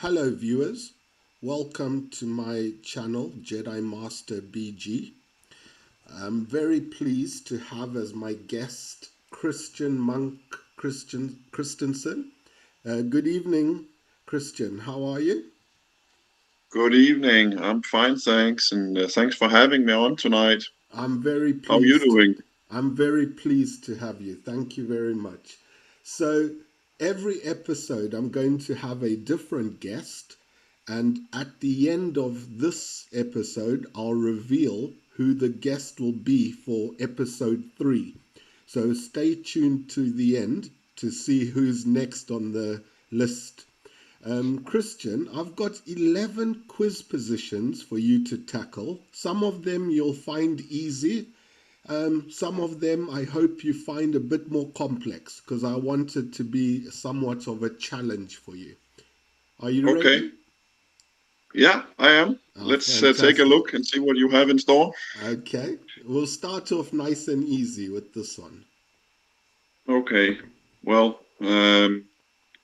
Hello viewers, welcome to my channel Jedi Master BG. I'm very pleased to have as my guest Christian Munk-Christensen. Good evening, Christian. How are you? Good evening. I'm fine, thanks, and thanks for having me on tonight. I'm very How are you pleased. doing? I'm very pleased to have you. Thank you very much. So every episode I'm going to have a different guest, and at the end of this episode I'll reveal who the guest will be for episode 3. So stay tuned to the end to see who's next on the list. Christian, I've got 11 quiz positions for you to tackle. Some of them you'll find easy. Some of them I hope you find a bit more complex because I want it to be somewhat of a challenge for you. Are you Okay. ready? Yeah, I am. Oh, Let's take a fantastic. look and see what you have in store. Okay, we'll start off nice and easy with this one. Okay. Well,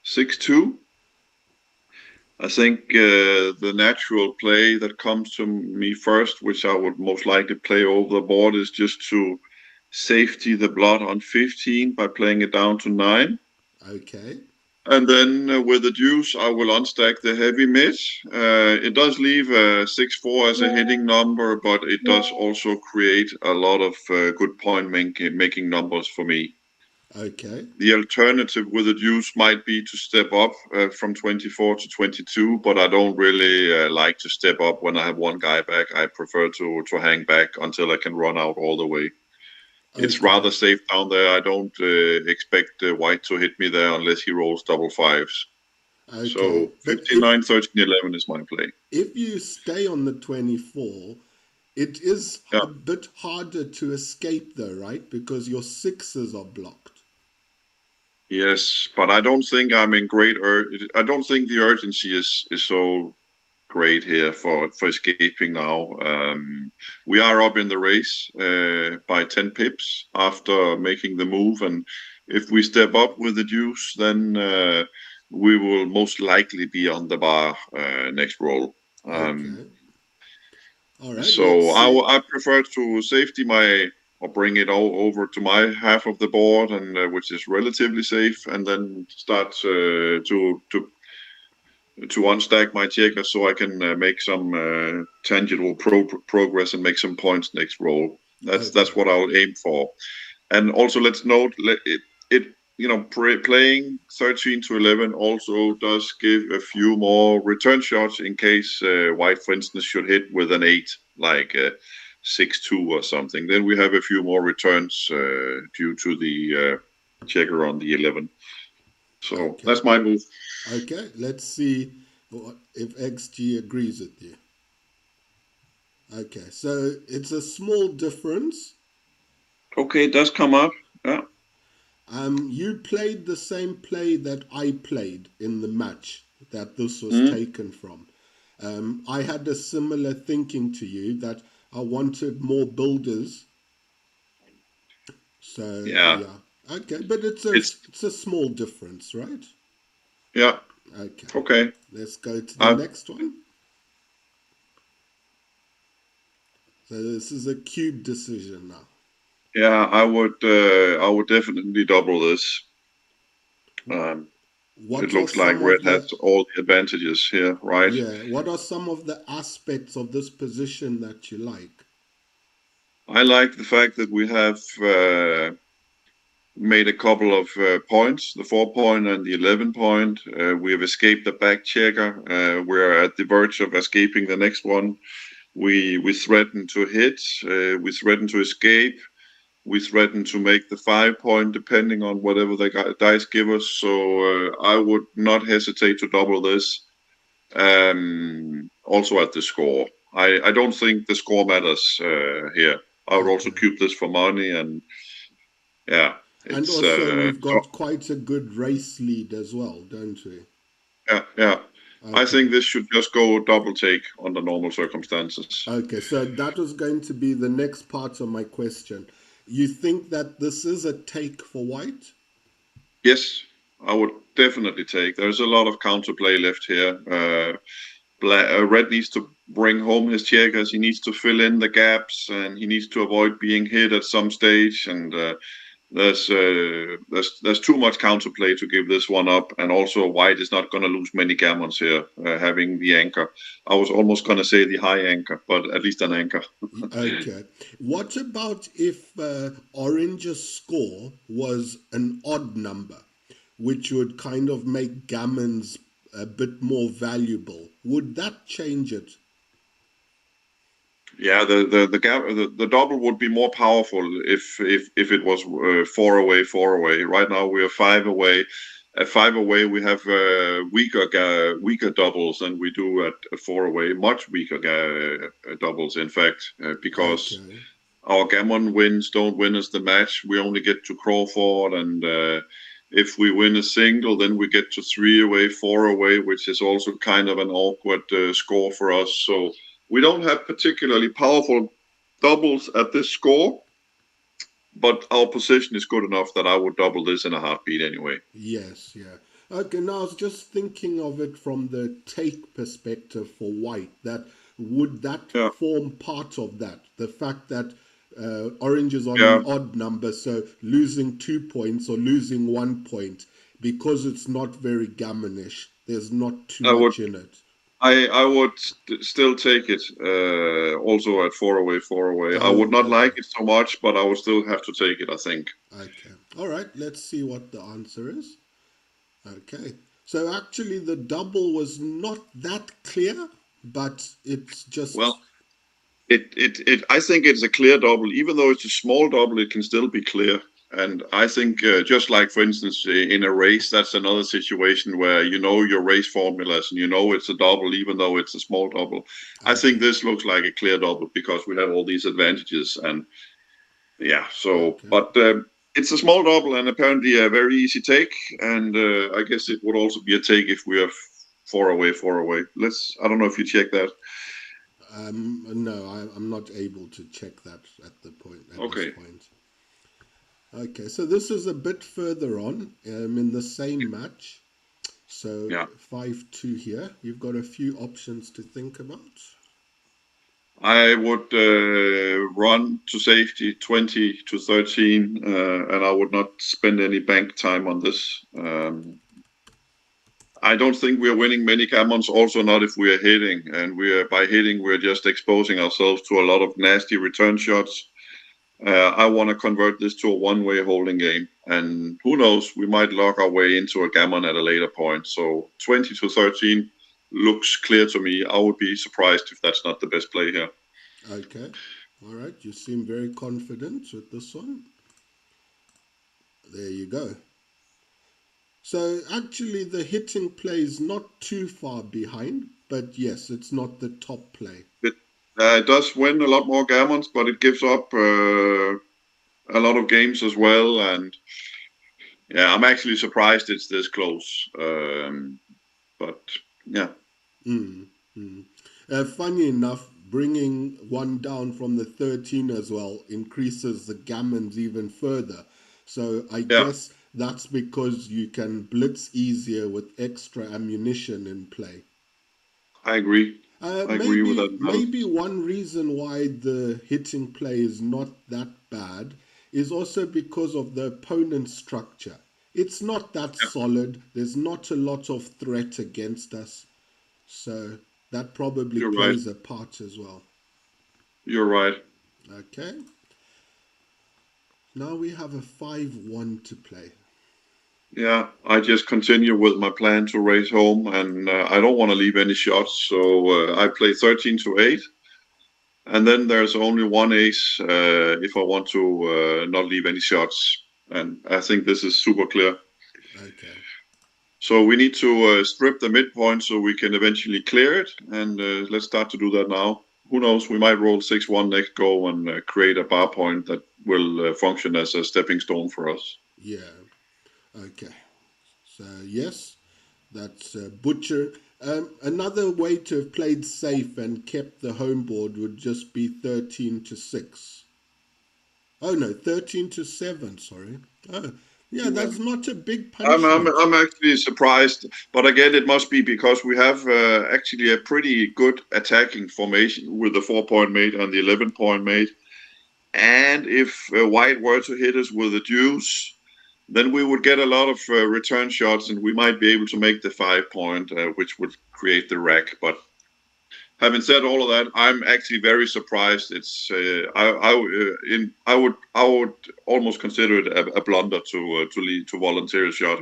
6-2. I think the natural play that comes to me first, which I would most likely play over the board, is just to safety the blood on 15 by playing it down to 9. Okay, And then with the deuce, I will unstack the heavy mid. It does leave 6-4 as a hitting number, but it does also create a lot of good point making numbers for me. okay, The alternative with the deuce might be to step up from 24 to 22, but I don't really like to step up when I have one guy back. I prefer to hang back until I can run out all the way. It's okay, rather safe down there. I don't expect White to hit me there unless he rolls double fives. okay. So But 15, 9, 13, 11 is my play. if you stay on the 24, it is Yeah. a bit harder to escape though, right? Because your sixes are blocked. Yes, but I don't think I'm in great I don't think the urgency is so great here for escaping now. We are up in the race by 10 pips after making the move, and if we step up with the deuce, then we will most likely be on the bar next roll. Um, Okay. All right, let's So see. I prefer to safety my or bring it all over to my half of the board, and which is relatively safe, and then start to unstack my checker so I can make some tangible progress and make some points next roll. That's Okay. what I'll aim for. And also, let's note it playing 13 to 11 also does give a few more return shots in case White, for instance, should hit with an 8, like 6-2 or something. Then we have a few more returns due to the checker on the 11. So Okay. that's my move. Okay. Let's see if XG agrees with you. Okay. So it's a small difference. Okay, it does come up. Yeah. You played the same play that I played in the match that this was Mm, taken from. I had a similar thinking to you that I wanted more builders. So yeah. yeah. Okay, but It's it's a small difference, right? yeah. Okay. Okay. Let's go to the I next one. So this is a cube decision now. Yeah, I would definitely double this. Um, it What are looks like some red of has the all the advantages here, right? yeah, what are some of the aspects of this position that you like? I like the fact that we have made a couple of points, the 4 point and the 11 point. We have escaped the back checker. We're at the verge of escaping the next one. We threaten to hit. We threaten to escape. We threaten to make the 5 point depending on whatever the dice give us. So I would not hesitate to double this. Also at the score. I don't think the score matters here. I would also Okay. keep this for money, and yeah, And it's also we've got quite a good race lead as well, don't we? yeah. I Okay. think this should just go double take under normal circumstances. Okay, so that was going to be the next part of my question. You think that this is a take for white? Yes, I would definitely take. There's a lot of counterplay left here. Red needs to bring home his checkers. He needs to fill in the gaps, and he needs to avoid being hit at some stage. And there's too much counterplay to give this one up. And also, White is not going to lose many gammons here, having the anchor. I was almost going to say the high anchor, but at least an anchor. Okay. What about if Orange's score was an odd number, which would kind of make gammons a bit more valuable? Would that change it? Yeah, the double would be more powerful if it was four away, four away. Right now we are five away. At five away, we have weaker doubles than we do at four away. Much weaker doubles, in fact, because Okay. our gammon wins don't win us the match. We only get to Crawford, and if we win a single, then we get to three away, four away, which is also kind of an awkward score for us. So we don't have particularly powerful doubles at this score, but our position is good enough that I would double this in a heartbeat anyway. Yes, yeah. Okay, now I was just thinking of it from the take perspective for White. That would that Yeah, form part of that? The fact that Orange is on an yeah. odd number, so losing 2 points or losing 1 point because it's not very gammonish. There's not too I would much in it. I would still take it. Also at four away, four away. I would Oh, not okay, like it so much, but I would still have to take it. I think. okay. All right. Let's see what the answer is. Okay. So actually, the double was not that clear, but it's Well, just I think it's a clear double. Even though it's a small double, it can still be clear. And I think, just like, for instance, in a race, that's another situation where you know your race formulas and you know it's a double, even though it's a small double. I think okay. this looks like a clear double because we have all these advantages. And yeah, so, Okay. but it's a small double and apparently a very easy take. And I guess it would also be a take if we have four away, four away. I don't know if you check that. No, I'm not able to check that at the point at this Okay. point. Okay, so this is a bit further on in the same match. So Yeah. 5-2 here. You've got a few options to think about. I would run to safety 20 to 13, and I would not spend any bank time on this. I don't think we are winning many gammons, also not if we are hitting. And by hitting, we're just exposing ourselves to a lot of nasty return shots. I want to convert this to a one-way holding game. And who knows, we might lock our way into a gammon at a later point. So 20 to 13 looks clear to me. I would be surprised if that's not the best play here. Okay. All right, you seem very confident with this one. There you go. So actually, the hitting play is not too far behind, but yes, it's not the top play. It does win a lot more gammons, but it gives up a lot of games as well. And yeah, I'm actually surprised it's this close. But yeah, Mm, mm. Funny enough, bringing one down from the 13 as well increases the gammons even further. So I yeah, guess that's because you can blitz easier with extra ammunition in play. I agree. I agree with Maybe that maybe analysis. one reason why the hitting play is not that bad is also because of the opponent's structure. It's not that Yeah, solid. There's not a lot of threat against us. So that probably you're right. plays a part as well. You're right. Okay, now we have a 5-1 to play. Yeah, I just continue with my plan to race home, and I don't want to leave any shots. So I play 13 to 8. And then there's only one ace if I want to not leave any shots. And I think this is super clear. Okay, So we need to strip the midpoint so we can eventually clear it. And let's start to do that now. Who knows? We might roll 6-1 next go and create a bar point that will function as a stepping stone for us. yeah, okay. So, yes, that's Butcher. Another way to have played safe and kept the home board would just be 13 to 6. Oh no, 13 to 7, sorry. Oh, Yeah, Yeah. that's not a big I'm, I'm punishment. I'm actually surprised, but again, it must be because we have actually a pretty good attacking formation with the 4-point mate and the 11-point mate. And if White were to hit us with a deuce, then we would get a lot of return shots, and we might be able to make the 5-point, which would create the rack. But having said all of that, I'm actually very surprised. It's I would almost consider it a blunder to lead to volunteer a shot.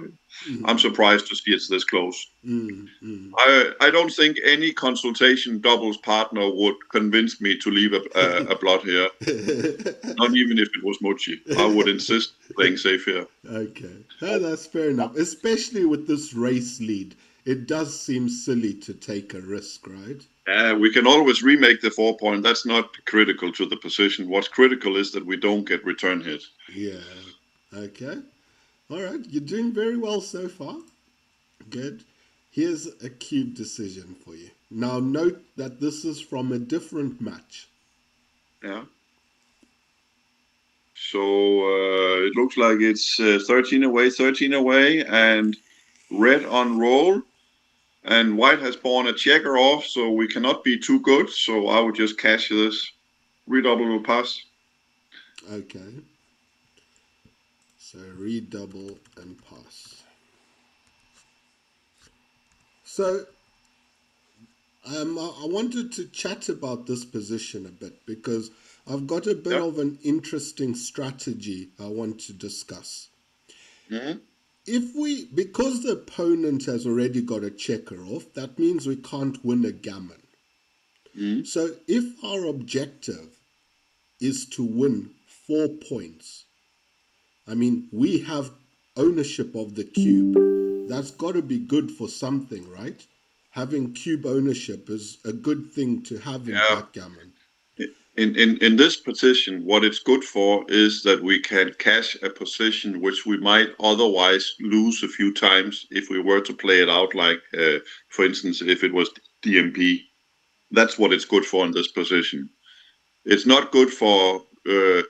I'm Mm, surprised to see it's this close. mm, mm. I don't think any consultation doubles partner would convince me to leave a blot here. Not even if it was Mochi. I would insist playing safe here. Okay, that's fair enough. Especially with this race lead, it does seem silly to take a risk, right? We can always remake the 4-point. That's not critical to the position. What's critical is that we don't get return hit. Yeah. Okay. All right. You're doing very well so far. Good. Here's a cube decision for you. Now, note that this is from a different match. Yeah. So it looks like it's 13 away, and red on roll. And white has pawned a checker off, so we cannot be too good. So I would just cash this. Redouble will pass. Okay. So redouble and pass. So I wanted to chat about this position a bit because I've got a bit Yeah. of an interesting strategy I want to discuss. Mm-hmm. Because the opponent has already got a checker off, that means we can't win a gammon. Mm-hmm. So if our objective is to win 4 points, I mean, we have ownership of the cube. That's got to be good for something, right? Having cube ownership is a good thing to have in Yeah. backgammon. In this position, what it's good for is that we can cash a position which we might otherwise lose a few times if we were to play it out, like, for instance, if it was DMP. That's what it's good for in this position. It's not good for uh,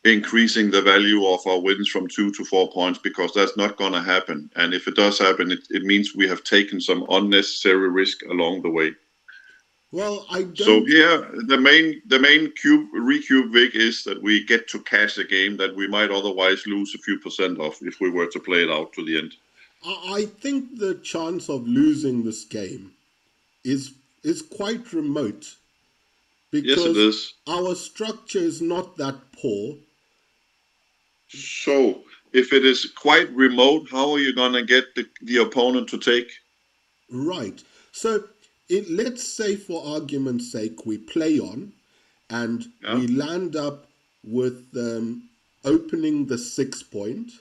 increasing the value of our wins from 2 to 4 points, because that's not going to happen. And if it does happen, it means we have taken some unnecessary risk along the way. Well, I So don't. here, the main cube recube vig is that we get to cash a game that we might otherwise lose a few percent of if we were to play it out to the end. I think the chance of losing this game is is quite remote Yes, it because is. our structure is not that poor. So if it is quite remote, how are you gonna get the opponent to take? Right. So let's say, for argument's sake, we play on and Yeah, we land up with opening the 6 point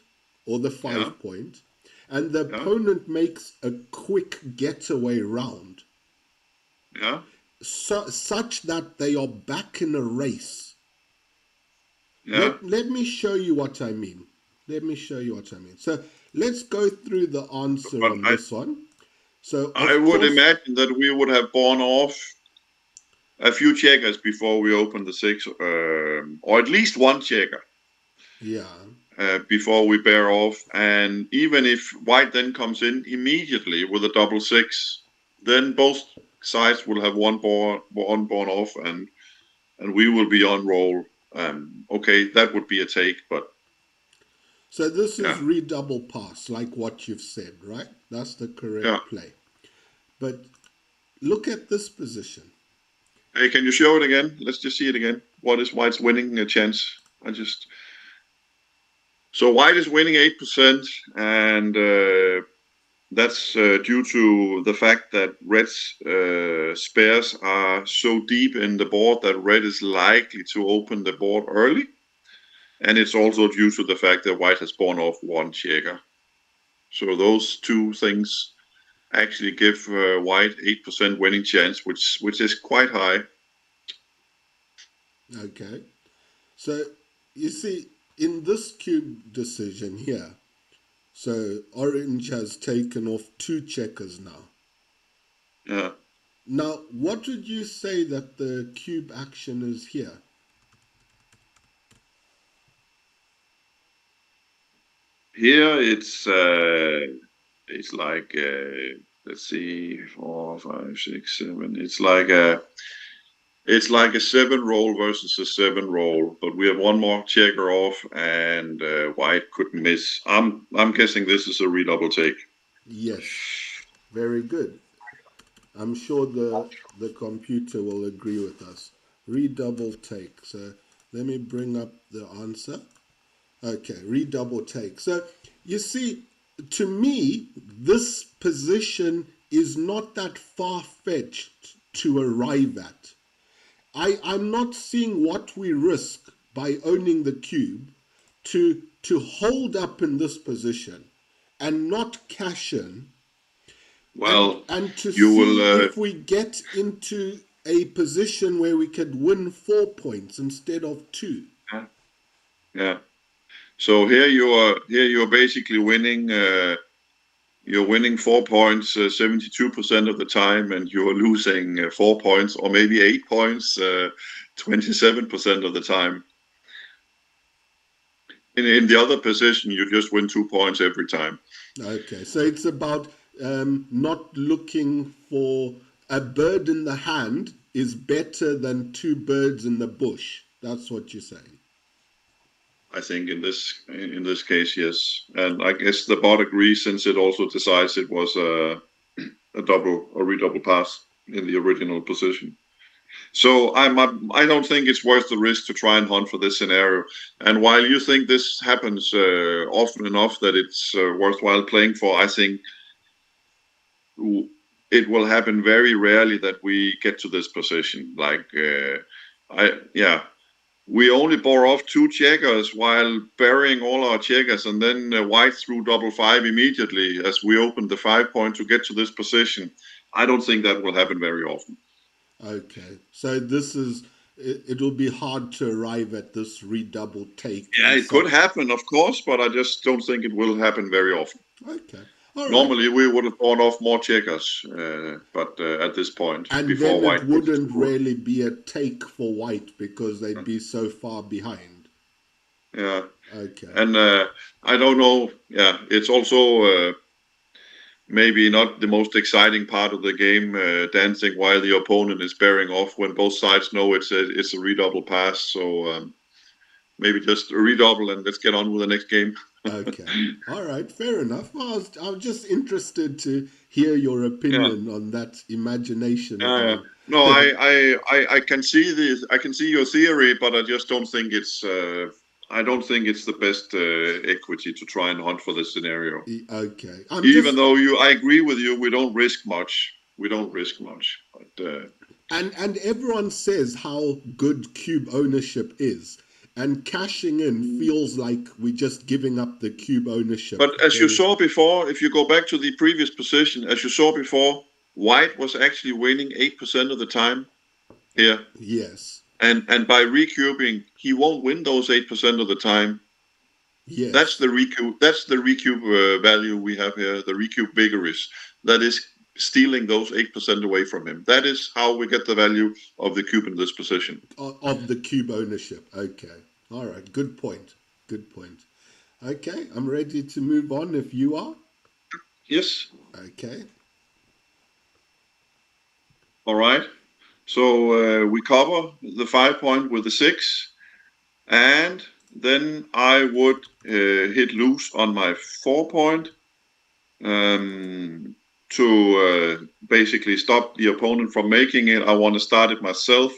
or the yeah, 5 point, and the yeah, opponent makes a quick getaway round, yeah, such that they are back in a race. yeah. Let me show you what I mean. Let me show you what I mean. So let's go through the answer But on I this one. So I of would course, imagine that we would have borne off a few checkers before we open the six, or at least one checker yeah. before we bear off. And even if white then comes in immediately with a double six, then both sides will have one born off, and we will be on roll. Okay, that would be a take, but So this is yeah, redouble pass, like what you've said, right? That's the yeah. correct play. But look at this position. Hey, can you show it again? Let's just see it again. What is white's winning a chance? I just So white is winning 8%, and that's due to the fact that red's spares are so deep in the board that red is likely to open the board early. And it's also due to the fact that white has borne off one checker. So those two things actually give white 8% winning chance, which is quite high. Okay. So you see, in this cube decision here, so orange has taken off two checkers now. Yeah. Now, what would you say that the cube action is here? Here it's like let's see, 4, 5, 6, 7. It's like a 7 roll versus a 7 roll, but we have one more checker off, and white couldn't miss. I'm guessing this is a redouble take. Yes, very good. I'm sure the computer will agree with us. Redouble take. So let me bring up the answer. Okay, redouble take. So you see, to me, this position is not that far fetched to arrive at. I'm not seeing what we risk by owning the cube to hold up in this position and not cash in, Well, and to you will. see if we get into a position where we could win 4 points instead of two. Yeah. So here you are basically winning. You're winning 4 points 72% of the time, and you're losing 4 points or maybe 8 points 27% of the time. In the other position, you just win 2 points every time. Okay, so it's about not looking for a bird in the hand is better than two birds in the bush. That's what you're saying. I think in this case, yes, and I guess the bot agrees since it also decides it was a redouble pass in the original position. So I don't think it's worth the risk to try and hunt for this scenario. And while you think this happens often enough that it's worthwhile playing for, I think it will happen very rarely that we get to this position. Like we only bore off 2 checkers while burying all our checkers, and then white threw double five immediately as we opened the 5 point to get to this position. I don't think that will happen very often. Okay, so this is it will be hard to arrive at this redouble take Yeah, in it could such. happen, of course, but I just don't think it will happen very often. Okay, all right. Normally, we would have gone off more checkers, but at this point, And before then it white gets wouldn't to, really be a take for white because they'd be so far behind. yeah, Okay. and I don't know. Yeah, it's also maybe not the most exciting part of the game, dancing while the opponent is bearing off when both sides know it's a redouble pass. So maybe just a redouble and let's get on with the next game. Okay. All right. Fair enough. I was just interested to hear your Yeah. opinion on that imagination of Uh, mine. no, I can see this. I can see your theory, but I just don't think it's. I don't think it's the best equity to try and hunt for this scenario. Okay. I'm Even just though I agree with you. We don't risk much. We don't risk much. But and everyone says how good cube ownership is. And cashing in feels like we're just giving up the cube ownership but as you very. saw before, if you go back to the previous position, as you saw before, White was actually winning 8% of the time here, Yes. and by recubing, he won't win those 8% of the time. That's Yes. the recube. That's the recube value we have here. The recube vigorous. That is stealing those 8% away from him. That is how we get the value of the cube in this position. Of the cube ownership. Okay. All right. Good point. Good point. Okay. I'm ready to move on if you are. Yes. Okay. All right. So we cover the 5 point with the 6, and then I would hit loose on my 4 point um, to basically stop the opponent from making it. I want to start it myself,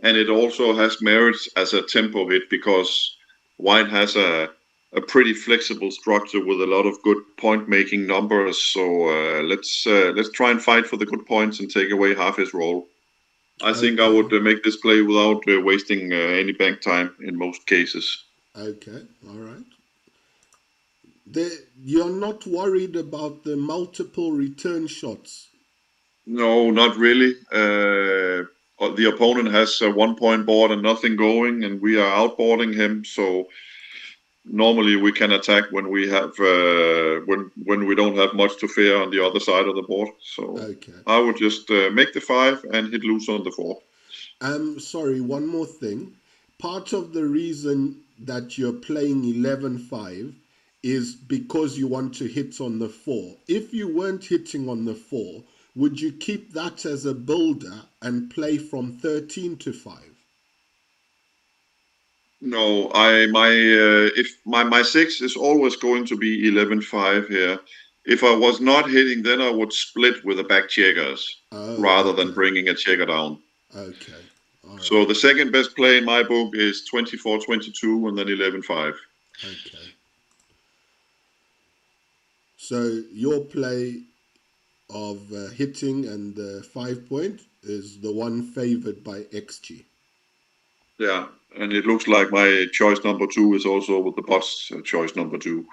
and it also has merits as a tempo hit because White has a pretty flexible structure with a lot of good point making numbers. So let's try and fight for the good points and take away half his roll. I think I Okay. would make this play without wasting any bank time in most cases. Okay. All right. You're not worried about the multiple return shots. No, not really. The opponent has a 1 point board and nothing going, and we are outboarding him. So normally we can attack when we have when we don't have much to fear on the other side of the board. So Okay. I would just make the 5 and hit loose on the 4. Sorry, one more thing. Part of the reason that you're playing 11-5 is because you want to hit on the 4. If you weren't hitting on the 4, would you keep that as a builder and play from 13 to 5? No, I my if my six is always going to be 11-5 here. If I was not hitting, then I would split with the back checkers Oh, rather than okay. bringing a checker down. Okay. All So right. the second best play in my book is 24-22 and then 11-5. Okay. So your play of hitting and the 5 point is the one favored by XG. Yeah, and it looks like my choice number two is also with the boss choice number two.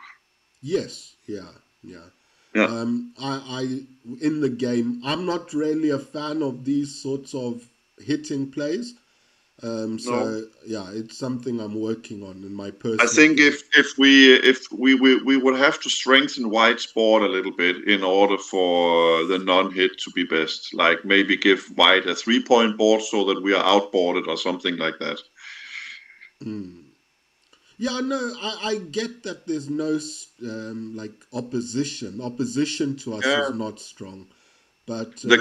Yes. Yeah. Yeah. Yeah, I in the game, I'm not really a fan of these sorts of hitting plays. no. So yeah, it's something I'm working on in my I personal think game. if we would have to strengthen white's board a little bit in order for the non-hit to be best. Like maybe give white a 3 point board so that we are outboarded or something like that. Yeah, no, I get that there's no like opposition. Opposition to us is Yeah, not strong, but the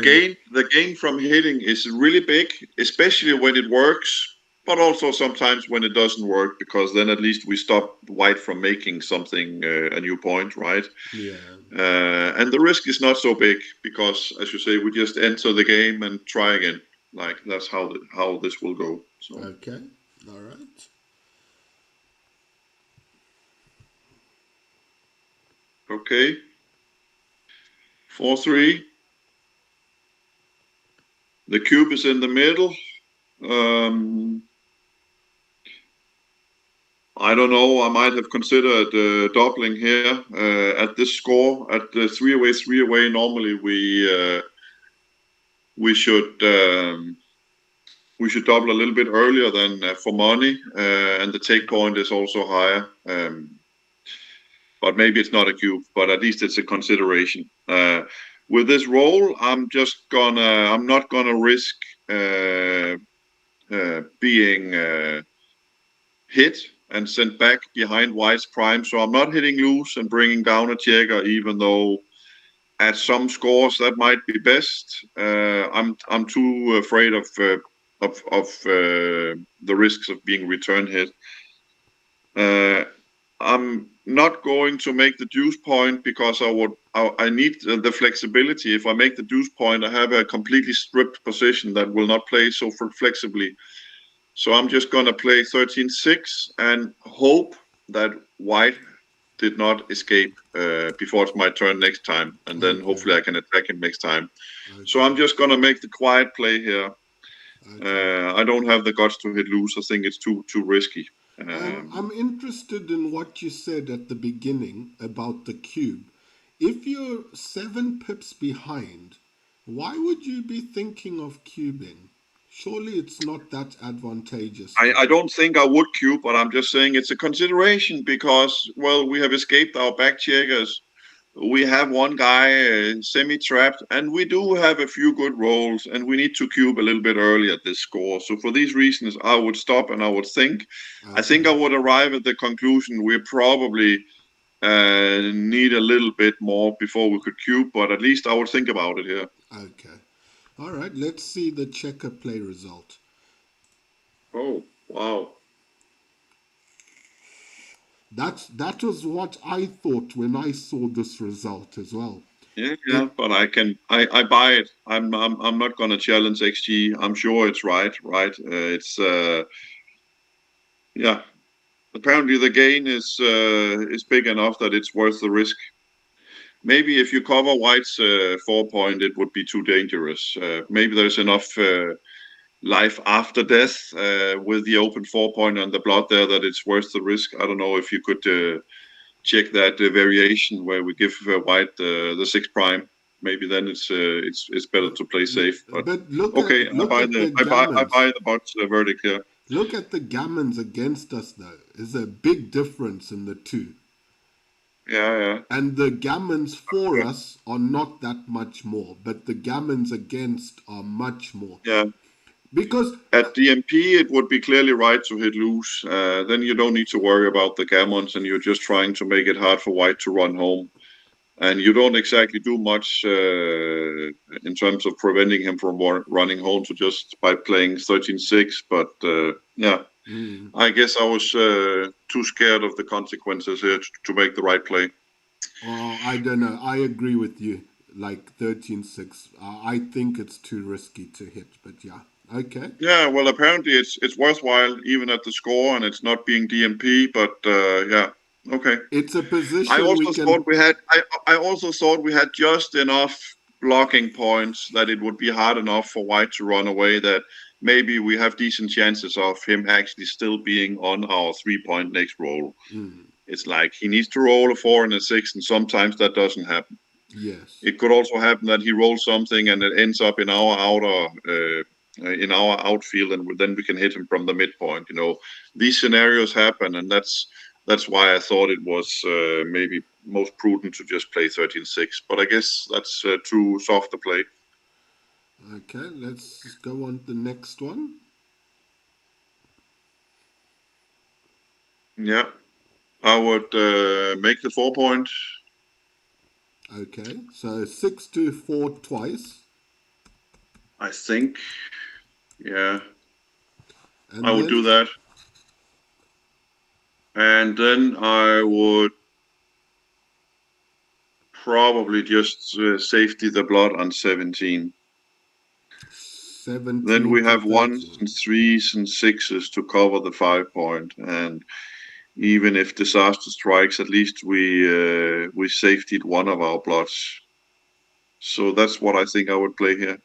gain from hitting is really big, especially when it works, but also sometimes when it doesn't work, because then at least we stop white from making something a new point, right? yeah, And the risk is not so big because, as you say, we just enter the game and try again. Like that's how this will go. So okay, all right. okay, 4-3. The cube is in the middle. Um, I don't know. I might have considered doubling here at this score at the three away. Normally we should we should double a little bit earlier than for money, and the take point is also higher. But maybe it's not a cube, but at least it's a consideration. With this roll, I'm not gonna risk being hit and sent back behind white's prime. So I'm not hitting loose and bringing down a checker, even though at some scores that might be best. I'm too afraid of the risks of being return hit. Uh, I'm not going to make the deuce point because I need the flexibility. If I make the deuce point, I have a completely stripped position that will not play so flexibly. So I'm just going to play 13-6 and hope that white did not escape before it's my turn next time, and then Okay, hopefully I can attack him next time. So okay, I'm just going to make the quiet play here. okay. I don't have the guts to hit loose. I think it's too risky. I'm interested in what you said at the beginning about the cube. If you're 7 pips behind, why would you be thinking of cubing? Surely it's not that advantageous I, to. I don't think I would cube, but I'm just saying it's a consideration because, well, we have escaped our back checkers. We have one guy semi-trapped, and we do have a few good rolls, and we need to cube a little bit early at this score. So for these reasons, I would stop and I would think. I think Okay, I would arrive at the conclusion we probably need a little bit more before we could cube, but at least I would think about it here. okay. All right, let's see the checker play result. Oh, wow. That was what I thought when I saw this result as well. Yeah, It yeah, but I buy it. I'm not gonna challenge XG. I'm sure it's right, right? It's yeah. Apparently the gain is big enough that it's worth the risk. Maybe if you cover white's 4 point, it would be too dangerous. Maybe there's enough life after death with the open 4 point and the blood there that it's worth the risk. I don't know if you could check that variation where we give white the six prime. Maybe then it's better to play safe. But but okay, look at the I buy gammons. the bot's verdict here. Look at the gammons against us though. There's a big difference in the two. Yeah, yeah, And the gammons for good. us are not that much more, but the gammons against are much more. Yeah. Because At DMP, it would be clearly right to hit loose. Then you don't need to worry about the gammons, and you're just trying to make it hard for white to run home. And you don't exactly do much in terms of preventing him from running home to just by playing 13-6. But yeah, mm, I guess I was too scared of the consequences here to make the right play. oh, I don't know. I agree with you. Like 13-6. I think it's too risky to hit, but yeah. Okay. Yeah, well, apparently it's worthwhile even at the score, and it's not being DMP. But yeah, okay. It's a I position we also thought can. we had. I also thought we had just enough blocking points that it would be hard enough for White to run away. That maybe we have decent chances of him actually still being on our 3-point next roll. Mm, It's like he needs to roll a 4 and a 6, and sometimes that doesn't happen. yes. It could also happen that he rolls something and it ends up in our in our outfield, and then we can hit him from the midpoint. These scenarios happen, and that's why I thought it was maybe most prudent to just play 13-6. But I guess that's too soft a play. Okay, let's go on to the next one. Yeah, I would make the 4 point. Okay, so 6 to 4 twice. I think. Yeah, I And would do then that, and then I would probably just safety the blood on 17. Then 17 we to have ones 13. and threes and sixes to cover the 5 point, and even if disaster strikes, at least we safetied one of our bloods. So that's what I think I would play here.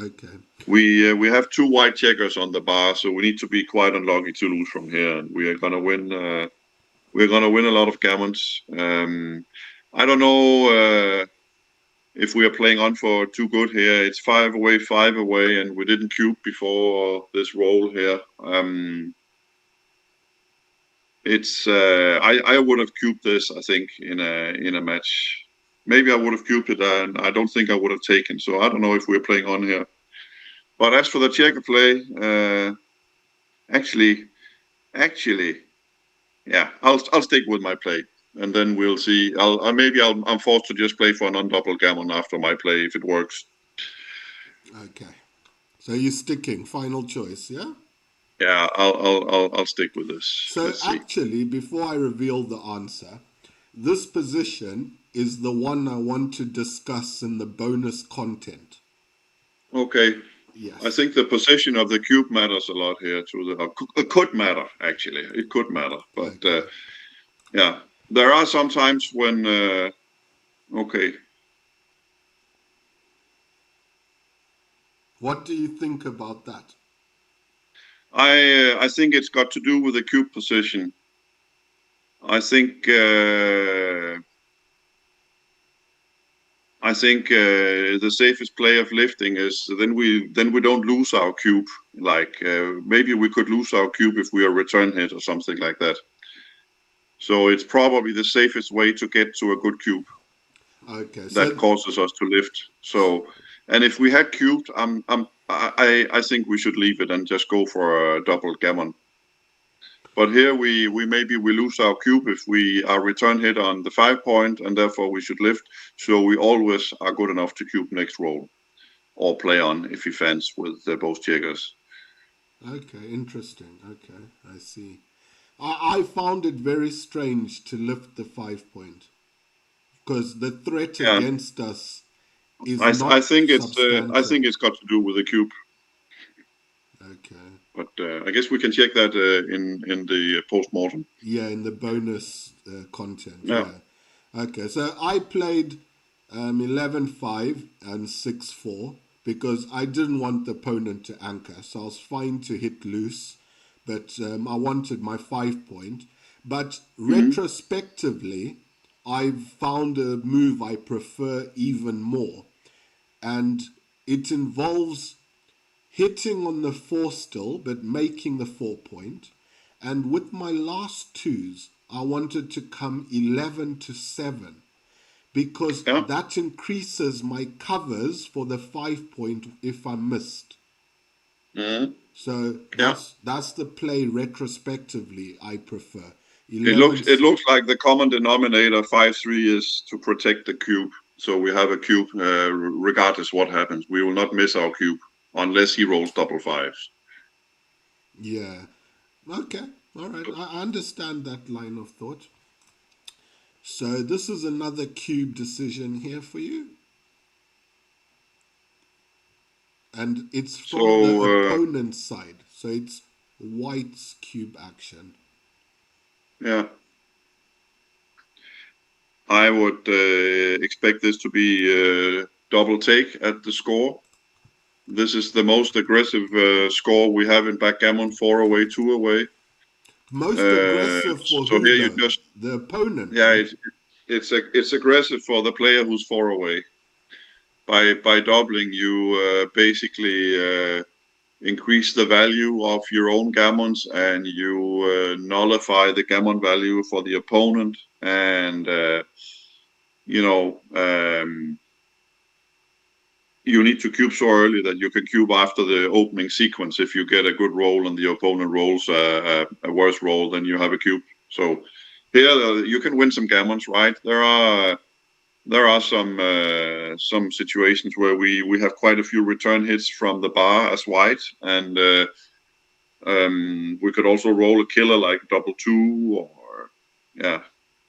Okay. We have two white checkers on the bar, so we need to be quite unlucky to lose from here, and we are gonna win. We're gonna win a lot of gammons. I don't know. If we are playing on for too good here, it's 5 away, and we didn't cube before this roll here. It's I would have cubed this, I think, in a match. Maybe I would have cubed it, and I don't think I would have taken. So I don't know if we're playing on here. But as for the checker play, actually, actually, yeah, I'll stick with my play, and then we'll see. I'm forced to just play for an undouble gammon after my play if it works. Okay. So you're sticking. Final choice, yeah? Yeah, I'll stick with this. So Let's see. actually, before I reveal the answer, this position is the one I want to discuss in the bonus content. Okay, I Yes. think the position of the cube matters a lot here. It could matter actually. It could matter, but Okay. yeah, there are some times when okay, What do you think about that? I think it's got to do with the cube position. I think the safest play of lifting is then we don't lose our cube. Like maybe we could lose our cube if we are return hit or something like that. So it's probably the safest way to get to a good cube Okay. that So causes us to lift. So, and if we had cubed, I think we should leave it and just go for a double gammon. But here we maybe we lose our cube if we are return hit on the 5 point, and therefore we should lift. So we always are good enough to cube next roll or play on if he fans with both checkers. okay, interesting. Okay, I see. I found it very strange to lift the 5 point because the threat Yeah, against us is I not think substantial. it's got to do with the cube. Okay. But I guess we can check that in the post mortem. Yeah, in the bonus content. Yeah. Yeah. Okay, so I played 11-5 and 6-4 because I didn't want the opponent to anchor. So I was fine to hit loose, but I wanted my 5 point. But Mm-hmm. retrospectively, I've found a move I prefer even more. And it involves hitting on the four still, but making the 4 point. And with my last twos, I wanted to come 11-7 because Yeah. that increases my covers for the 5 point if I missed. Mhm. So Yeah. that's the play retrospectively I prefer. It 11. looks it looks like the common denominator 5-3 is to protect the cube. So we have a cube regardless what happens. We will not miss our cube unless he rolls double fives. Yeah. Okay. All right. I understand that line of thought. So this is another cube decision here for you. And it's from the So opponent's side. So it's white's cube action. yeah, I would expect this to be double take at the score. This is the most aggressive score we have in backgammon, 4 away, 2 away. Most aggressive for So who here you though? just The opponent, yeah, right? it's aggressive for the player who's 4 away. By doubling, you basically increase the value of your own gammons, and you nullify the gammon value for the opponent. And you know, you need to cube so early that you can cube after the opening sequence. If you get a good roll and the opponent rolls a worse roll, then you have a cube. So here you can win some gammons, right? There are some situations where we have quite a few return hits from the bar as white, and we could also roll a killer like double two, or yeah,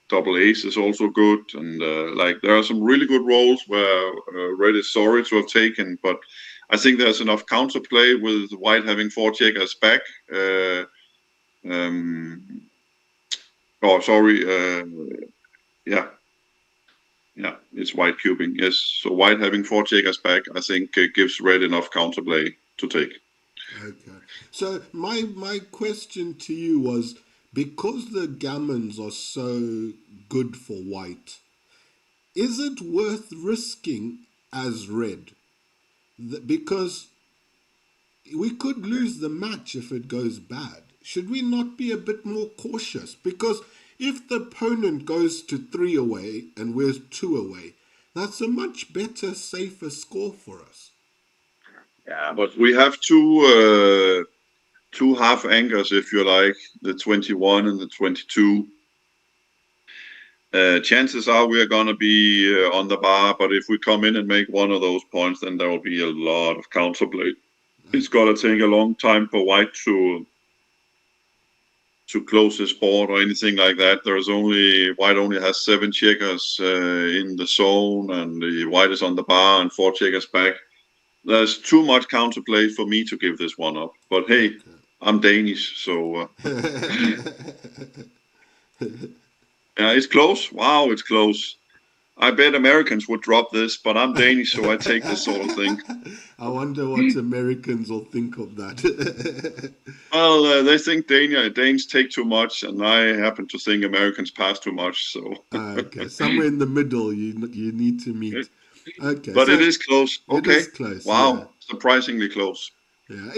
double ace is also good. And like there are some really good rolls where red is sorry to have taken, but I think there's enough counterplay with white having four checkers back. Uh, um, oh, sorry. Yeah, yeah, it's white cubing. Yes, so white having four checkers back, I think gives red enough counterplay to take. Okay. So my question to you was, because the gammons are so good for white, is it worth risking as red? Because we could lose the match if it goes bad. Should we not be a bit more cautious? Because if the opponent goes to 3 away and we're 2 away, that's a much better, safer score for us. Yeah, but we have two half anchors, if you like, the 21 and the 22. Chances are we are going to be on the bar, but if we come in and make one of those points, then there will be a lot of counterplay. It's Okay. going to take a long time for white to close his board or anything like that. There's only white only has 7 checkers in the zone, and the white is on the bar and 4 checkers back. There's too much counterplay for me to give this one up. But hey, I'm Danish, so yeah, it's close. Wow, it's close. I bet Americans would drop this, but I'm Danish, so I take this sort of thing. I wonder what Americans will think of that. Well, they think Danes take too much, and I happen to think Americans pass too much. So, Okay, somewhere in the middle you need to meet. Okay, but it so is close. it Okay, is close, yeah. wow, surprisingly close. Yeah,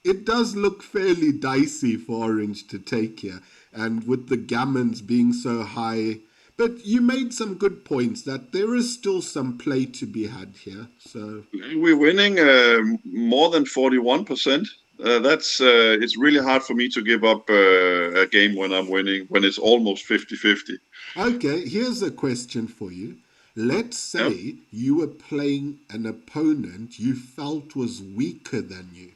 it does look fairly dicey for Orange to take here, and with the gammons being so high. But you made some good points that there is still some play to be had here. So We're winning more than 41%. That's it's really hard for me to give up a game when I'm winning, when it's almost 50-50. okay, here's a question for you. Let's Yeah, say you were playing an opponent you felt was weaker than you,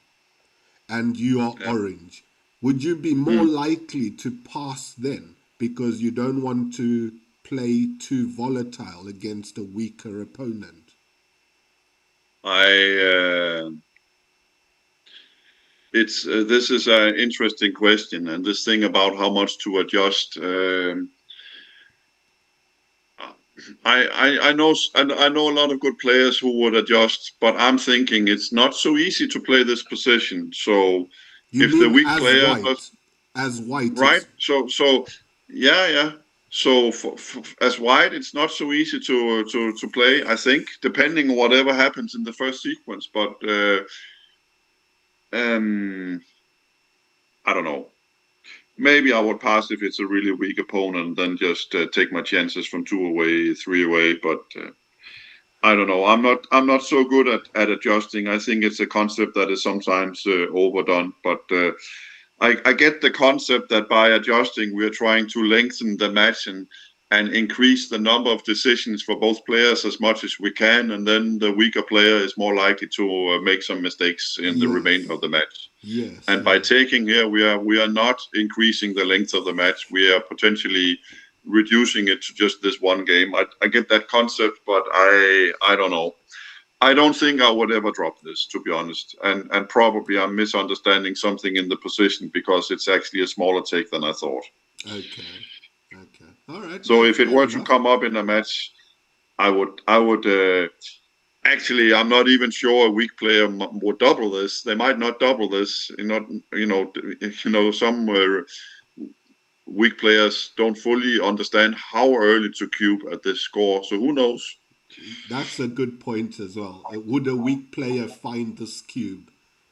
and you are yeah. orange. Would you be more Hmm. likely to pass then because you don't want to play too volatile against a weaker opponent? I it's this is an interesting question, and this thing about how much to adjust. I know a lot of good players who would adjust, but I'm thinking it's not so easy to play this position. So You if the mean weak player does as white, right, it's so yeah, yeah. So as white, it's not so easy to play. I think depending on whatever happens in the first sequence, but um, I don't know. Maybe I would pass if it's a really weak opponent, then just take my chances from 2 away, 3 away. But I don't know. I'm not so good at adjusting. I think it's a concept that is sometimes overdone. But I get the concept that by adjusting, we are trying to lengthen the match and increase the number of decisions for both players as much as we can, and then the weaker player is more likely to make some mistakes in the remainder Yes, of the match. yes, And by yes. taking here, we are not increasing the length of the match. We are potentially reducing it to just this one game. I get that concept, but I don't know. I don't think I would ever drop this, to be honest. And probably I'm misunderstanding something in the position because it's actually a smaller take than I thought. Okay, okay. All right, So no, if it fair were to enough. come up in a match, I would actually, I'm not even sure a weak player would double this. They might not double this. Not some weak players don't fully understand how early to cube at this score. So who knows? That's a good point as well. Would a weak player find this cube?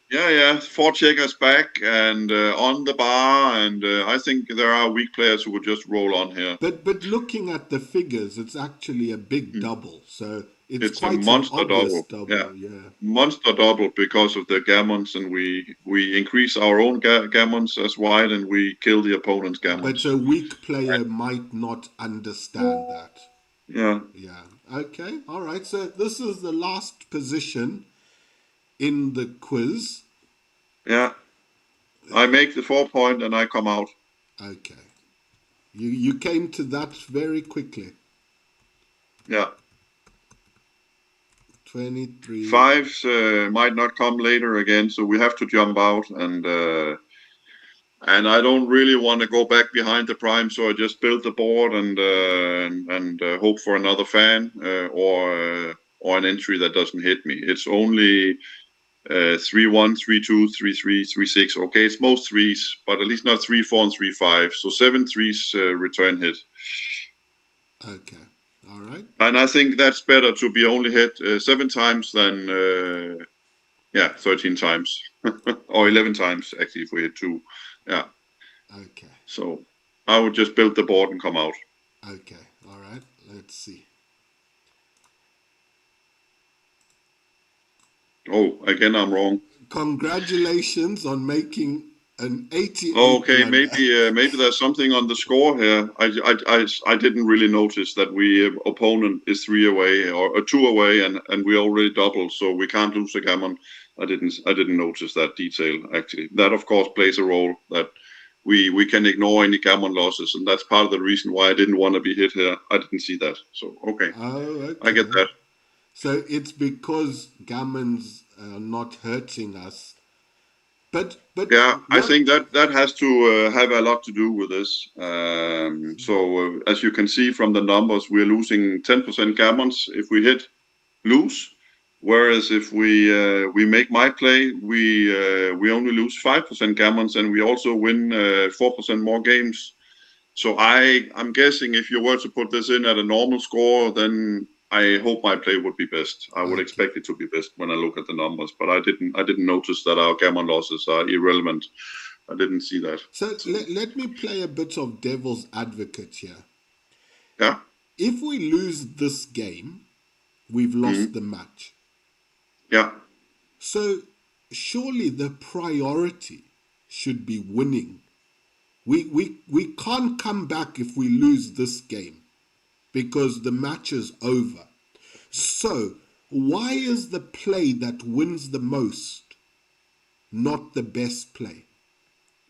Yeah, yeah, four checkers back and on the bar, and I think there are weak players who would just roll on here. But looking at the figures, it's actually a big Hmm. double. So it's It's a quite an monster obvious double. Yeah, double. Yeah. monster double because of the gammons, and we increase our own gammons as wide, and we kill the opponent's But gammons. a weak player might not understand that. Yeah, Yeah. Okay. All right. So this is the last position in the quiz. yeah. I make the 4 point and I come out. Okay. You came to that very quickly. Yeah. 23. Fives might not come later again, so we have to jump out, and I don't really want to go back behind the prime, so I just build the board and hope for another fan or an entry that doesn't hit me. It's only 3-1, 3-2, 3-3, 3-6. Okay, it's most threes, but at least not 3-4 and 3-5. So 7 threes return hit. Okay. All right. And I think that's better to be only hit 7 times than 13 times or Oh, 11 times actually if we hit two. Yeah. okay. So I would just build the board and come out. Okay. All right. Let's see. Oh, again I'm wrong. Congratulations on making an 88 Okay, blunder. maybe there's something on the score here. I didn't really notice that we opponent is 3 away or 2 away, and we already doubled, so we can't lose the gammon. I didn't notice that detail actually. That of course plays a role that we can ignore any gammon losses, and that's part of the reason why I didn't want to be hit here. I didn't see that, so okay, Oh, I get okay. that. So it's because gammons are not hurting us. But Yeah, I what? think that has to have a lot to do with this. So as you can see from the numbers, we're losing 10% gammons if we hit lose, whereas if we make my play, we only lose 5% gammons, and we also win 4% more games. So I'm guessing if you were to put this in at a normal score, then I hope my play would be best. I would Okay. expect it to be best when I look at the numbers, but I didn't notice that our gammon losses are irrelevant. I didn't see that. So So let me play a bit of devil's advocate here. yeah, If we lose this game, we've lost mm, the match. yeah, So surely the priority should be winning. We can't come back if we lose this game because the match is over. So why is the play that wins the most not the best play?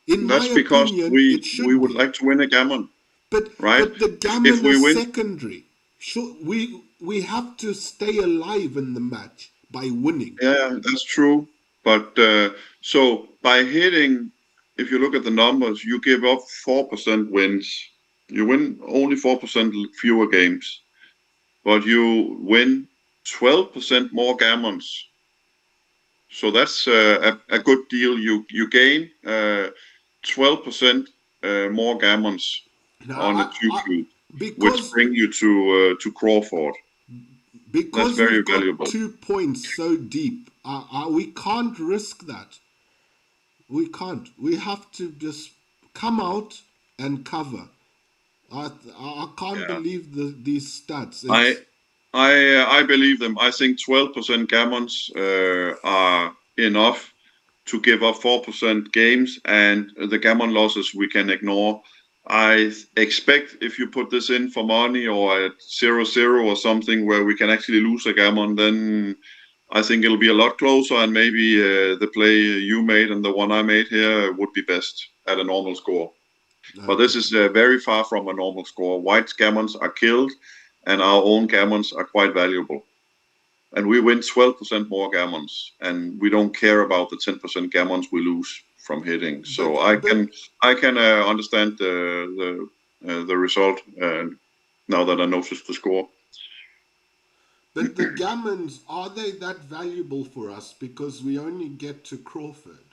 In my that's because opinion, we it we should would be. like to win a gammon, But right? but the If gammon we is win, secondary. Sure, we have to stay alive in the match by winning. yeah, that's true. But so by hitting, if you look at the numbers, you give up 4% wins. You win only 4% fewer games, but you win 12% more gammons. So that's a good deal. You gain 12% more gammons Now, on a two cube, which because bring you to Crawford. That's because very we've got valuable. 2 points so deep, we can't risk that. We can't. We have to just come out and cover. I can't Yeah. believe these stats. I It's I believe them. I think 12% gammons are enough to give up 4% games, and the gammon losses we can ignore. I expect if you put this in for money or at 0-0 or something where we can actually lose a gammon, then I think it'll be a lot closer, and maybe the play you made and the one I made here would be best at a normal score. But this Okay. is very far from a normal score. White gammons are killed, and our own gammons are quite valuable. And we win 12% more gammons, and we don't care about the 10% gammons we lose from hitting. So But I can understand the result now that I noticed the score. the gammons, are they that valuable for us because we only get to Crawford?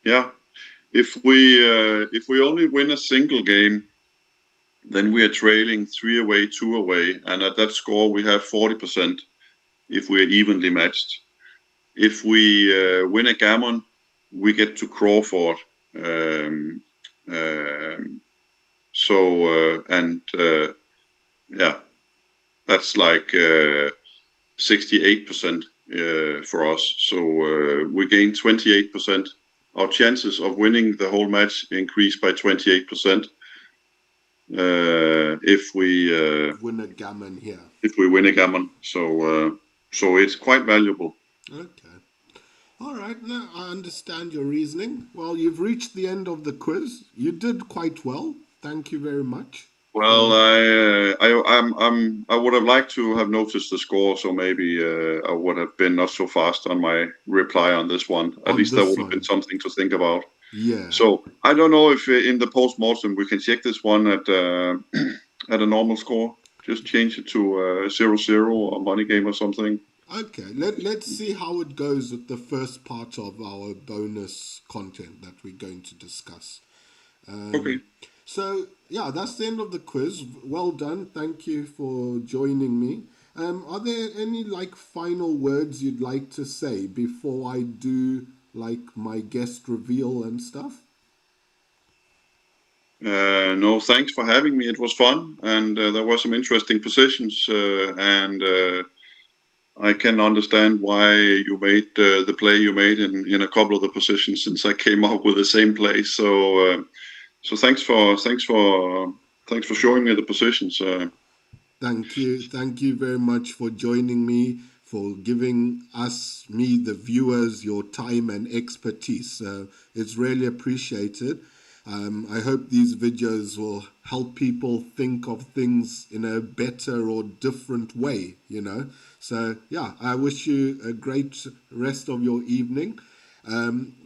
Yeah, if we only win a single game, then we are trailing 3 away, 2 away, and at that score we have 40% if we're evenly matched. If we win a gammon, we get to Crawford. Um, um, yeah, that's like 68% for us. So we gain 28%. Our chances of winning the whole match increase by 28% Win a gammon here. if we win a gammon. So it's quite valuable. Okay. All right. Now I understand your reasoning. Well, you've reached the end of the quiz. You did quite well. Thank you very much Well, for I would have liked to have noticed the score, so maybe I would have been not so fast on my reply on this one. At on least that this would have been one. something to think about. Yeah. So I don't know if in the post-mortem we can check this one at at a normal score. Just change it to 0-0 or money game or something. Okay. Let's see how it goes with the first part of our bonus content that we're going to discuss. Okay. So yeah, that's the end of the quiz. Well done. Thank you for joining me. Are there any like final words you'd like to say before I do like my guest reveal and stuff? No, thanks for having me. It was fun, and there were some interesting positions, and I can understand why you made the play you made in a couple of the positions since I came up with the same play. So thanks for showing me the positions. Thank you. Thank you very much for joining me, for giving me, the viewers, your time and expertise. It's really appreciated. I hope these videos will help people think of things in a better or different way, you know. So, yeah, I wish you a great rest of your evening.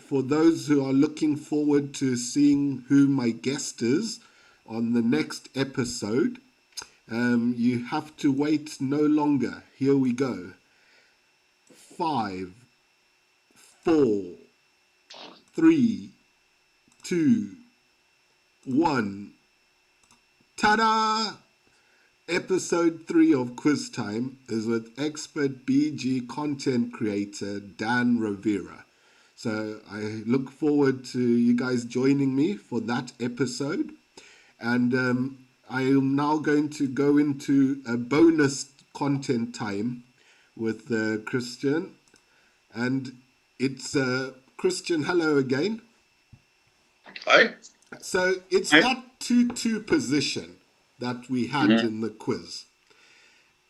For those who are looking forward to seeing who my guest is on the next episode, you have to wait no longer. Here we go. 5, 4, 3, 2, 1. Ta-da! Episode 3 of Quiz Time is with expert BG content creator Dan Rivera. So I look forward to you guys joining me for that episode. And I am now going to go into a bonus content time with Christian. And it's Christian, hello again. Hi. So it's Hi. that 2-2 position that we had Mhm. in the quiz.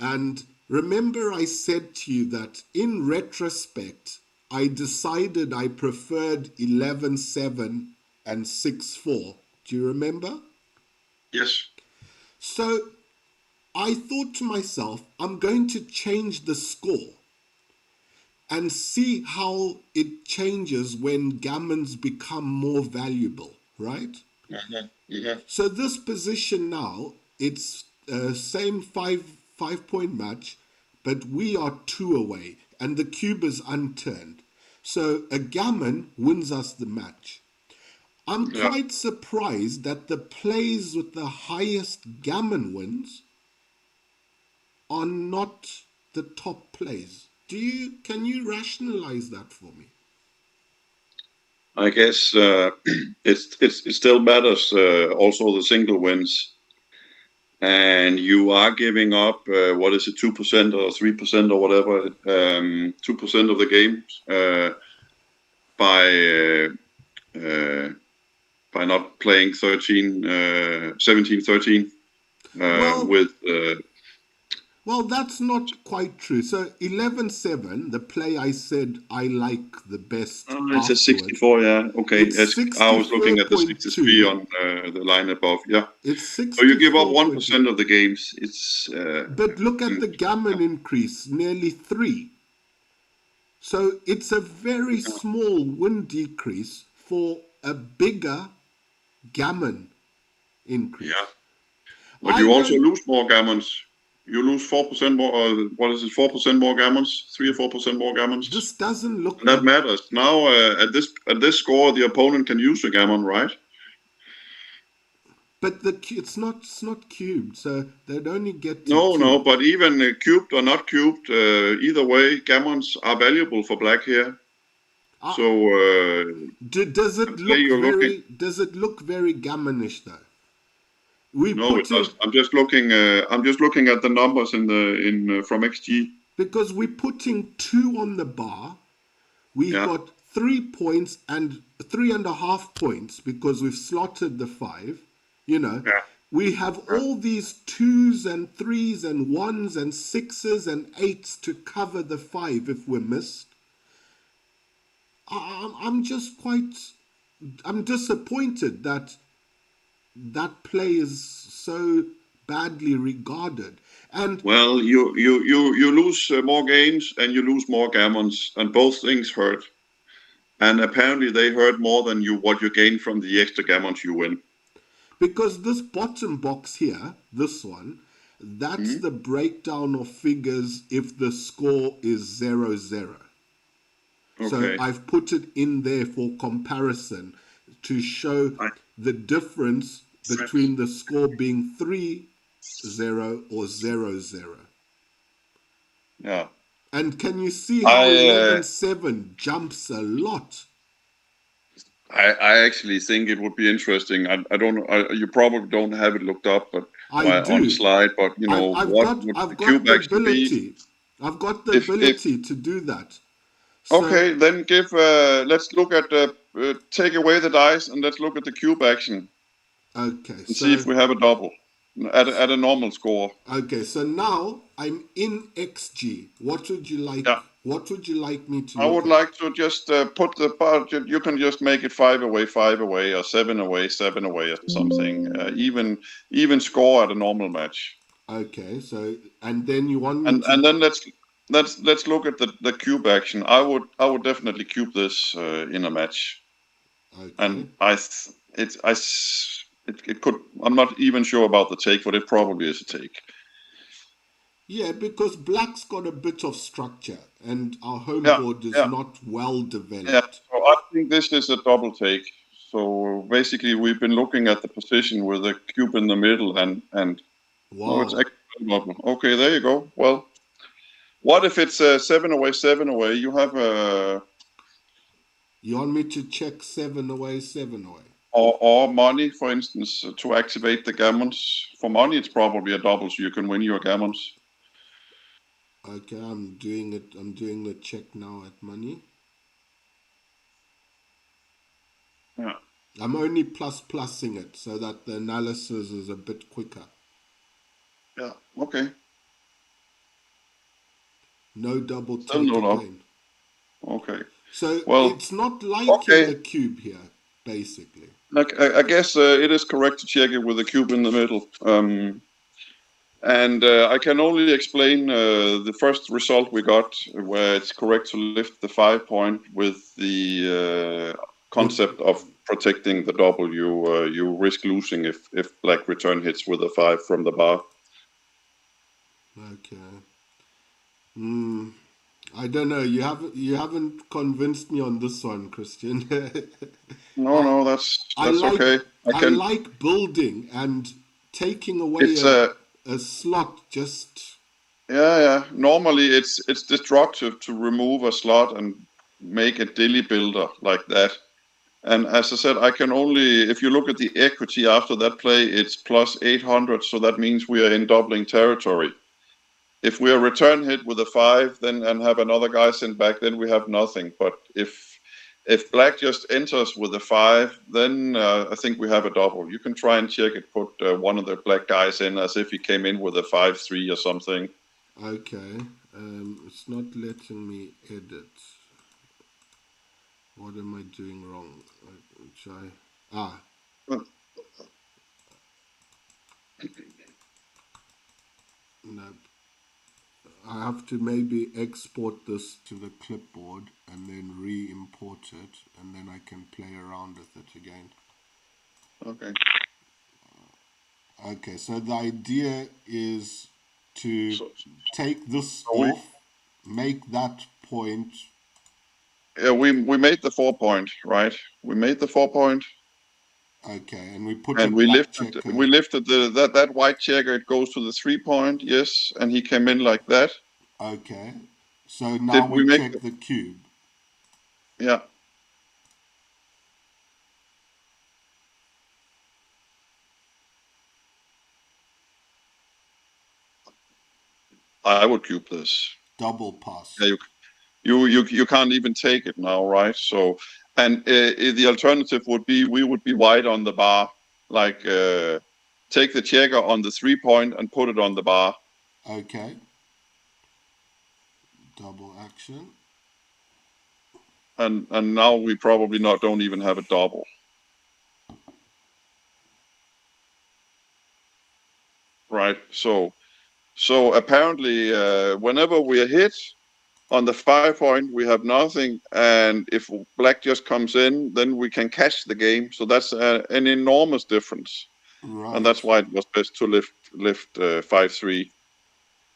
And remember, I said to you that in retrospect, I decided I preferred 11-7 and 6-4. Do you remember? Yes. So I thought to myself, I'm going to change the score and see how it changes when gammons become more valuable, right? Mhm. Mhm. So this position now, it's same five point match, but we are 2 away and the cube is unturned. So a gammon wins us the match. I'm Yeah. quite surprised that the plays with the highest gammon wins are not the top plays. Can you rationalize that for me? I guess it still matters. Also, the single wins. and you are giving up what is it, 2% or 3% or whatever, 2% of the game by not playing 17-13 Well, with. well, that's not quite true. So 11-7, the play I said I like the best It's a afterwards, 64, yeah. Okay, it's I was looking at the 63 64.2. on the line above, yeah. It's So you give up 64.2. 1% of the games. It's But look at mm, the gammon increase, nearly 3. So it's a very small win decrease for a bigger gammon yeah. increase. But I you also don't, lose more gammons. You lose 4% more, or what is it? 4% more gammons, 3 or 4% more gammons, this doesn't look, and that matters. Now at this score, the opponent can use the gammon, right? but it's not cubed, so they'd only get to No, 2. no. But even cubed or not cubed, either way, gammons are valuable for black here. Uh, So does it there look you're looking. very gammonish though? We No, it putting doesn't. I'm just looking. I'm just looking at the numbers in from XG. because we're putting 2 on the bar. We've Yeah, got 3 points and 3.5 points because we've slotted the 5. You know, yeah, we have yeah. all these 2s and 3s and 1s and 6s and 8s to cover the 5 if we're missed. I'm just quite. I'm disappointed that that play is so badly regarded. And Well, you lose more games and you lose more gammons, and both things hurt. And apparently, they hurt more than what you gain from the extra gammons you win. because this bottom box here, this one, that's Hmm. the breakdown of figures if the score is 0-0. So Okay. I've put it in there for comparison to show I, the difference between the score being 3-0 or 0-0. yeah. And can you see how I 11-7 jumps a lot? I actually think it would be interesting. I don't. You probably don't have it looked up, but I on the do. slide. But I've what got would I've the got cube the actually be ability. I've got the if ability to do that. So okay, then give. Let's look at the take away the dice and let's look at the cube action okay, and see if we have a double at a normal score. so now I'm in XG. What would you like? Yeah, What would you like me to I look would at? like to just put the budget. You can just make it 5 away, or 7 away, 7 away, or something. Even score at a normal match. Okay, so and then you want me And to then let's look at the cube action. I would definitely cube this in a match, okay. and it could. I'm not even sure about the take, but it probably is a take. Yeah, because black's got a bit of structure and our home Yeah, board is yeah, not well yeah. developed. So I think this is a double take. So basically, we've been looking at the position with the cube in the middle, and no, it's Wow. actually not. Okay, there you go. Well, what if it's 7 away, 7 away? You have a You want me to check 7 away, 7 away? or money, for instance, to activate the gammons. For money, it's probably a double, so you can win your gammons. Okay, I'm doing it. I'm doing the check now at money. Yeah, I'm only plusing it so that the analysis is a bit quicker. yeah, okay. No double Still take no double. again. Okay. So Well, it's not liking okay. the cube here, basically. I guess it is correct to check it with a cube in the middle. And I can only explain the first result we got, where it's correct to lift the 5 point with the With concept of protecting the double. You risk losing if black return hits with a 5 from the bar. okay. Hmm. I don't know. You haven't convinced me on this one, Christian. No, I no, that's I that's like okay. I I can. like building and taking away It's a slot just yeah, yeah. Normally, it's destructive to remove a slot and make a dilly builder like that. And as I said, I can only, if you look at the equity after that play, it's plus 800. So that means we are in doubling territory. If we are return hit with a 5, then and have another guy sent back, then we have nothing. But if black just enters with a 5, then I think we have a double. You can try and check it. Put one of the black guys in as if he came in with a 5-3 or something. Okay. It's not letting me edit. What am I doing wrong? Try. Ah, no. I have to maybe export this to the clipboard and then re-import it, and then I can play around with it again. Okay. Okay, so the idea is to So, take this so we off, make that point. yeah we made the 4 point, right? We made the 4 point. Okay, and we put a And we black lifted checker. we lifted that white checker. It goes to the 3 point, yes, and he came in like that. Okay, so now Did we we make? check the cube. Yeah, I would cube this. Double pass. Yeah, you can't even take it now, right? So, and the alternative would be we would be wide on the bar, like take the checker on the 3 point and put it on the bar. Okay, double action. And now we probably not don't even have a double, right? So apparently, whenever we are hit on the 5 point, we have nothing, and if black just comes in, then we can catch the game. So that's an enormous difference, and that's Right. why it was best to lift 5-3.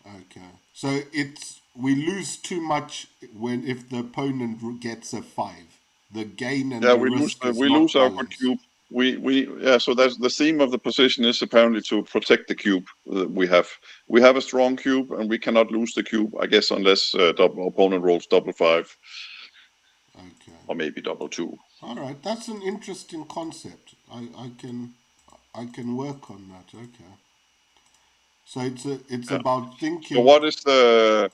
Okay. So it's we lose too much when if the opponent gets a 5. The gain and Yeah, the risk is we not lose our good balanced. cube. We yeah. So that's the theme of the position is apparently to protect the cube. We have a strong cube, and we cannot lose the cube. I guess unless double opponent rolls double 5 Okay. or maybe double 2. All right. That's an interesting concept. I can work on that. Okay. So it's Yeah. about So thinking. what is the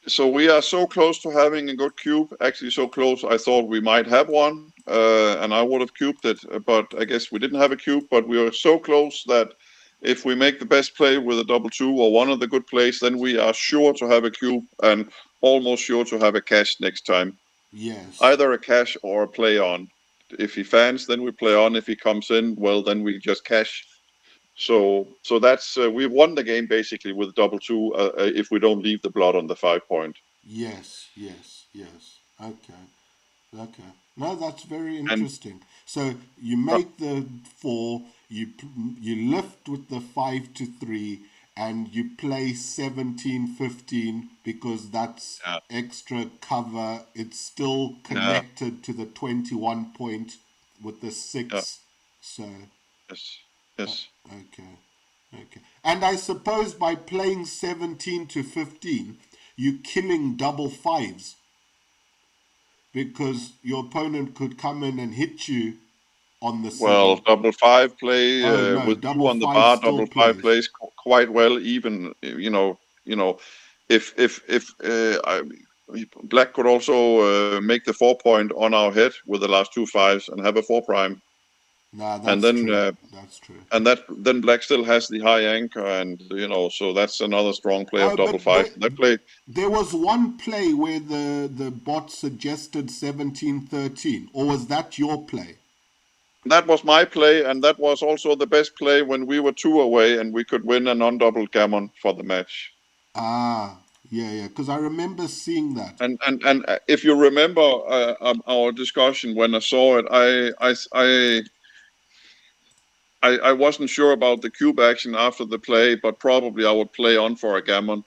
so we are so close to having a good cube. Actually, so close. I thought we might have one, and I would have cubed it. But I guess we didn't have a cube. But we are so close that if we make the best play with a double 2 or one of the good plays, then we are sure to have a cube and almost sure to have a cash next time. Yes. Either a cash or a play on. If he fans, then we play on. If he comes in, well, then we just cash. So that's we've won the game basically with double 2 if we don't leave the blood on the 5 point. Yes. Yes. Yes. Okay. Okay. No, that's very And interesting. So you uh, make the 4, you lift with the 5 to 3, and you play 17-15 because that's yeah, extra cover. It's still yeah, connected to the 21 point with the yeah, 6. So, yes, yes. okay. Okay. And I suppose by playing 17 to 15, you're killing double fives because your opponent could come in and hit you on the Well, 7. double 5 play Oh no, with 2 double on the five bar. still Double 5 plays. plays quite well. Even if black could also make the 4 point on our head with the last two fives and have a 4 prime, Nah, and that's then true. That's true. then black still has the high anchor, and so that's another strong play of Oh, double but 5. That play there was one play where the bot suggested 17-13, or was that your play? that was my play, and that was also the best play when we were 2 away and we could win a non-double gammon for the match. Ah, yeah, yeah, because I remember seeing that. And if you remember our discussion when I saw it, I wasn't sure about the cube action after the play, but probably I would play on for a gammon.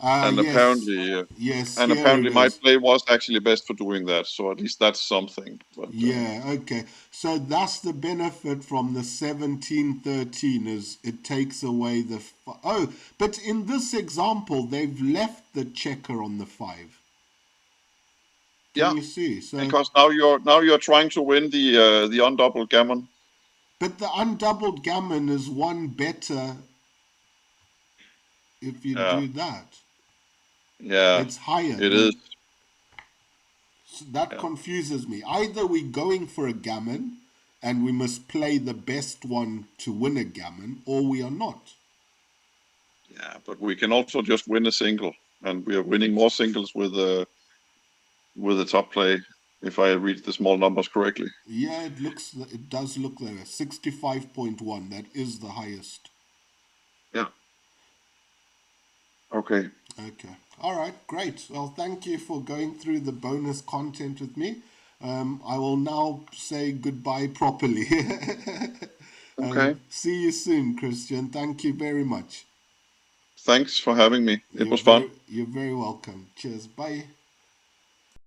Ah, And yes, apparently, yes, here it my is. play was actually best for doing that. So at least that's something. But Yeah, okay. So that's the benefit from the 17-13 is it takes away the oh, but in this example they've left the checker on the 5. Can Yeah, you see? So, because now you're trying to win the undoubled gammon. but the undoubled gammon is one better if you Yeah, do that. yeah, It's higher. it is. So that Yeah, confuses me. Either we're going for a gammon and we must play the best one to win a gammon, or we are not. yeah, but we can also just win a single, and we are winning more singles with the top play, if I read the small numbers correctly. Yeah, it does look there. 65.1. That is the highest. Yeah. Okay. Okay. All right, great. Well, thank you for going through the bonus content with me. I will now say goodbye properly. Okay. See you soon, Christian. Thank you very much. Thanks for having me. It was fun. You're very welcome. Cheers. Bye.